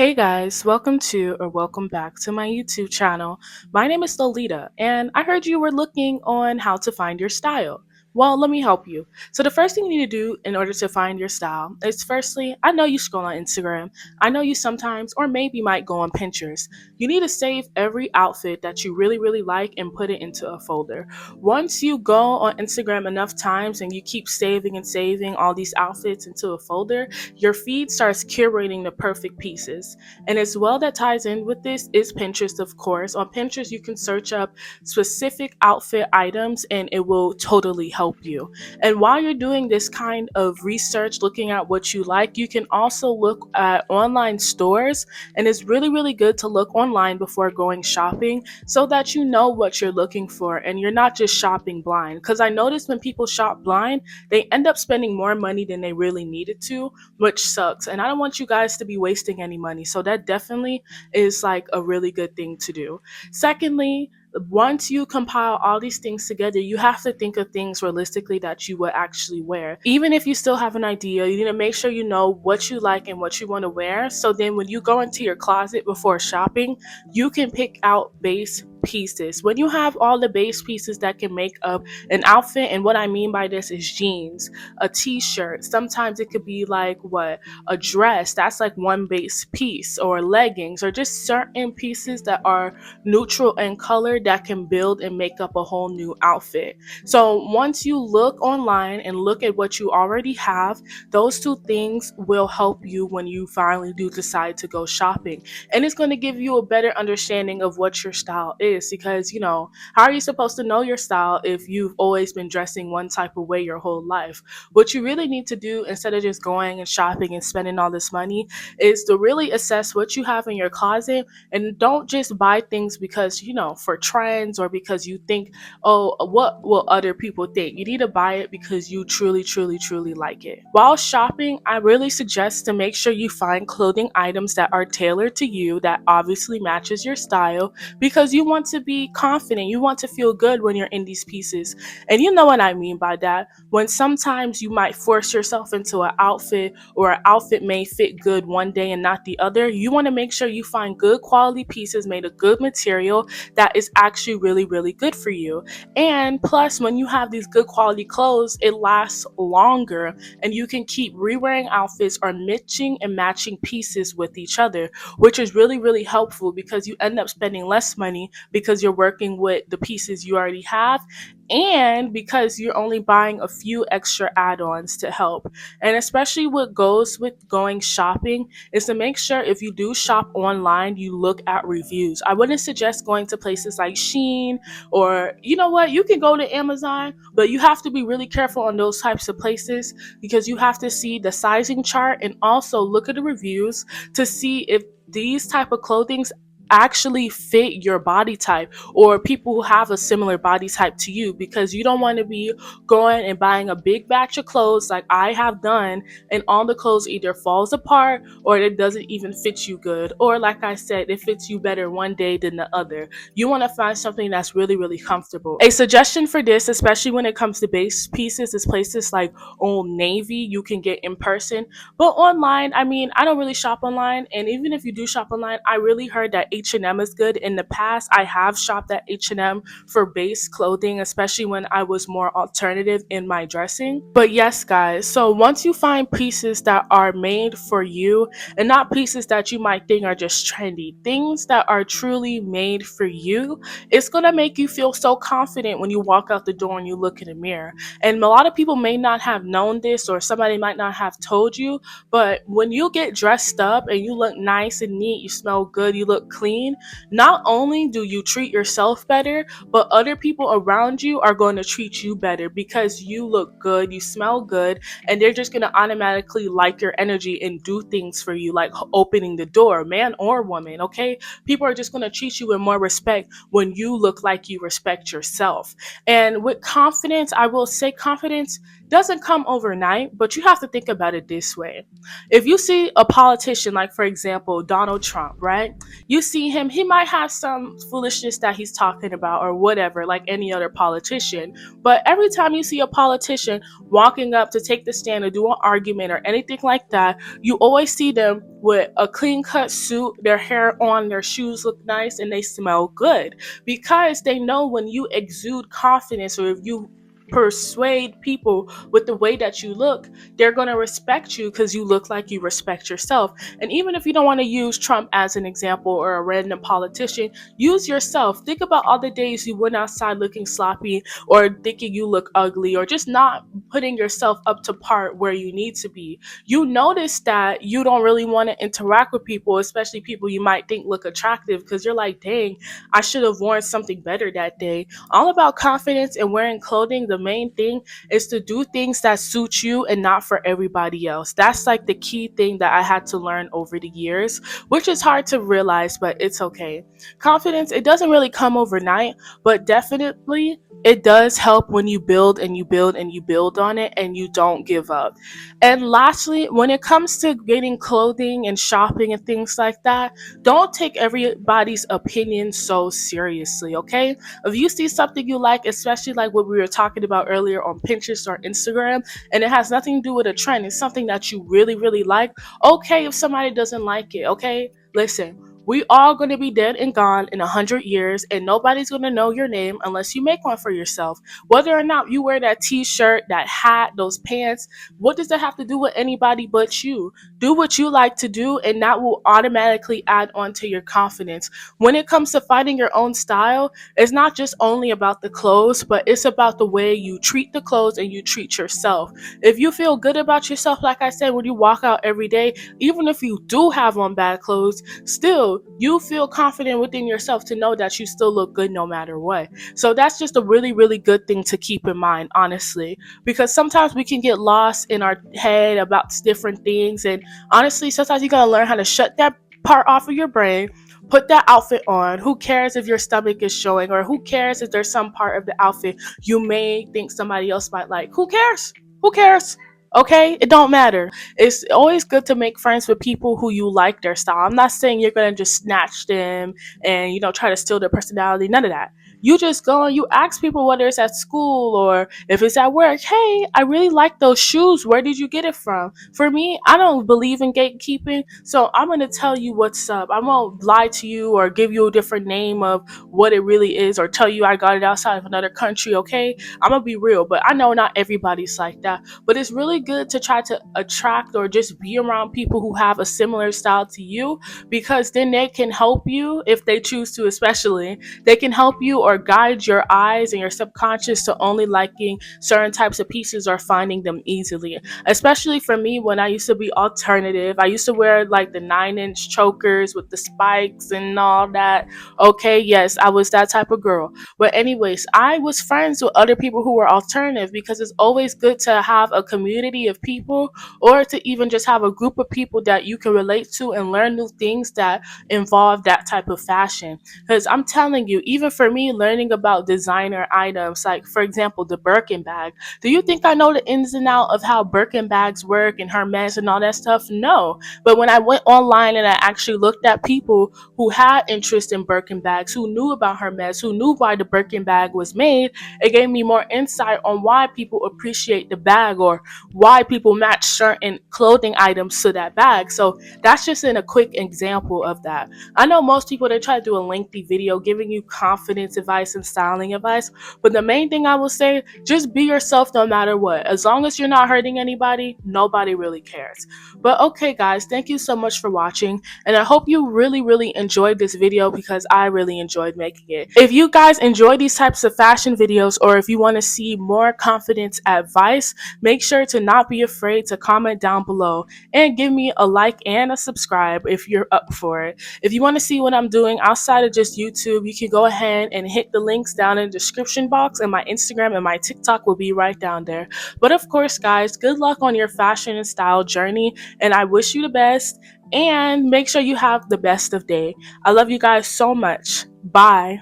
Hey guys, welcome back to my YouTube channel. My name is Lolita, and I heard you were looking on how to find your style. Well, let me help you. So the first thing you need to do in order to find your style is firstly, I know you scroll on Instagram. I know you sometimes or maybe might go on Pinterest. You need to save every outfit that you really like and put it into a folder. Once you go on Instagram enough times and you keep saving and saving all these outfits into a folder, your feed starts curating the perfect pieces. And as well, that ties in with this is Pinterest, of course. On Pinterest, you can search up specific outfit items and it will totally help you. And while you're doing this kind of research, looking at what you like, you can also look at online stores. And it's really good to look online before going shopping so that you know what you're looking for and you're not just shopping blind. Because I noticed when people shop blind, they end up spending more money than they really needed to, which sucks. And I don't want you guys to be wasting any money. So that definitely is like a really good thing to do. Secondly, once you compile all these things together, you have to think of things realistically that you would actually wear. Even if you still have an idea, you need to make sure you know what you like and what you want to wear. So then when you go into your closet before shopping, you can pick out base pieces. When you have all the base pieces that can make up an outfit, and what I mean by this is jeans, a t-shirt, sometimes it could be like a dress, that's like one base piece, or leggings, or just certain pieces that are neutral in color that can build and make up a whole new outfit. So once you look online and look at what you already have, those two things will help you when you finally do decide to go shopping. And it's going to give you a better understanding of what your style is, because how are you supposed to know your style if you've always been dressing one type of way your whole life? What you really need to do, instead of just going and shopping and spending all this money, is to really assess what you have in your closet, and don't just buy things because, for trends, or because you think, oh, what will other people think? You need to buy it because you truly like it. While shopping, I really suggest to make sure you find clothing items that are tailored to you, that obviously matches your style, because you want to be confident. You want to feel good when you're in these pieces. And you know what I mean by that. When sometimes you might force yourself into an outfit, or an outfit may fit good one day and not the other, you want to make sure you find good quality pieces made of good material that is actually really good for you. And plus, when you have these good quality clothes, it lasts longer, and you can keep re-wearing outfits or mixing and matching pieces with each other, which is really helpful, because you end up spending less money because you're working with the pieces you already have, and because you're only buying a few extra add-ons to help. And especially what goes with going shopping is to make sure, if you do shop online, you look at reviews. I wouldn't suggest going to places like Shein, or you know what, you can go to Amazon, but you have to be really careful on those types of places, because you have to see the sizing chart and also look at the reviews to see if these type of clothings actually fit your body type, or people who have a similar body type to you, because you don't want to be going and buying a big batch of clothes like I have done, and all the clothes either falls apart, or it doesn't even fit you good, or like I said, it fits you better one day than the other. You want to find something that's really comfortable. A suggestion for this, especially when it comes to base pieces, is places like Old Navy you can get in person. But online, I mean, I don't really shop online, and even if you do shop online, I really heard that H&M is good. In the past, I have shopped at H&M for base clothing, especially when I was more alternative in my dressing. But yes, guys, so once you find pieces that are made for you, and not pieces that you might think are just trendy, things that are truly made for you, it's gonna make you feel so confident when you walk out the door and you look in the mirror. And a lot of people may not have known this, or somebody might not have told you, but when you get dressed up and you look nice and neat, you smell good, you look clean, not only do you treat yourself better, but other people around you are going to treat you better, because you look good, you smell good, and they're just going to automatically like your energy and do things for you, like opening the door, man or woman, okay? People are just going to treat you with more respect when you look like you respect yourself. And with confidence, I will say confidence doesn't come overnight, but you have to think about it this way. If you see a politician, like for example, Donald Trump, right? You see him, he might have some foolishness that he's talking about or whatever, like any other politician. But every time you see a politician walking up to take the stand or do an argument or anything like that, you always see them with a clean cut suit, their hair on, their shoes look nice, and they smell good, because they know when you exude confidence or if you persuade people with the way that you look, they're going to respect you because you look like you respect yourself. And even if you don't want to use Trump as an example or a random politician, use yourself. Think about all the days you went outside looking sloppy or thinking you look ugly or just not putting yourself up to par where you need to be. You notice that you don't really want to interact with people, especially people you might think look attractive, because you're like, dang, I should have worn something better that day. All about confidence and wearing clothing. The main thing is to do things that suit you and not for everybody else. That's like the key thing that I had to learn over the years, which is hard to realize, but it's okay. Confidence, it doesn't really come overnight, but definitely it does help when you build and you build and you build on it and you don't give up. And lastly, when it comes to getting clothing and shopping and things like that, don't take everybody's opinion so seriously, okay? If you see something you like, especially like what we were talking about earlier on Pinterest or Instagram, and it has nothing to do with a trend, it's something that you really, really like, okay, if somebody doesn't like it, okay? Listen, we all going to be dead and gone in 100 years, and nobody's going to know your name unless you make one for yourself. Whether or not you wear that t-shirt, that hat, those pants, what does that have to do with anybody but you? Do what you like to do, and that will automatically add on to your confidence. When it comes to finding your own style, it's not just only about the clothes, but it's about the way you treat the clothes and you treat yourself. If you feel good about yourself, like I said, when you walk out every day, even if you do have on bad clothes, still you feel confident within yourself to know that you still look good no matter what. So that's just a really, really good thing to keep in mind, honestly, because sometimes we can get lost in our head about different things. And honestly, sometimes you gotta learn how to shut that part off of your brain. Put that outfit on. Who cares if your stomach is showing, or who cares if there's some part of the outfit you may think somebody else might like? Who cares? Who cares? Okay, it don't matter. It's always good to make friends with people who you like their style. I'm not saying you're gonna just snatch them and try to steal their personality. None of that. You just go and you ask people, whether it's at school or if it's at work, hey, I really like those shoes. Where did you get it from? For me, I don't believe in gatekeeping, so I'm gonna tell you what's up. I won't lie to you or give you a different name of what it really is or tell you I got it outside of another country, okay? I'm gonna be real, but I know not everybody's like that. But it's really good to try to attract or just be around people who have a similar style to you, because then they can help you if they choose to, especially. They can help you or guide your eyes and your subconscious to only liking certain types of pieces or finding them easily. Especially for me, when I used to be alternative, I used to wear like the 9-inch chokers with the spikes and all that. Okay, yes, I was that type of girl. But anyways, I was friends with other people who were alternative, because it's always good to have a community of people, or to even just have a group of people that you can relate to and learn new things that involve that type of fashion. Because I'm telling you, even for me, learning about designer items, like for example, the Birkin bag. Do you think I know the ins and outs of how Birkin bags work and Hermes and all that stuff? No. But when I went online and I actually looked at people who had interest in Birkin bags, who knew about Hermes, who knew why the Birkin bag was made, it gave me more insight on why people appreciate the bag or why people match certain clothing items to that bag. So that's just in a quick example of that. I know most people, they try to do a lengthy video giving you confidence advice and styling advice, but the main thing I will say, just be yourself no matter what. As long as you're not hurting anybody, nobody really cares. But okay guys, thank you so much for watching, and I hope you really, really enjoyed this video, because I really enjoyed making it. If you guys enjoy these types of fashion videos, or if you want to see more confidence advice, make sure to not be afraid to comment down below and give me a like and a subscribe if you're up for it. If you want to see what I'm doing outside of just YouTube, you can go ahead and hit the links down in the description box, and my Instagram and my TikTok will be right down there. But of course guys, good luck on your fashion and style journey, and I wish you the best, and make sure you have the best of day. I love you guys so much. Bye.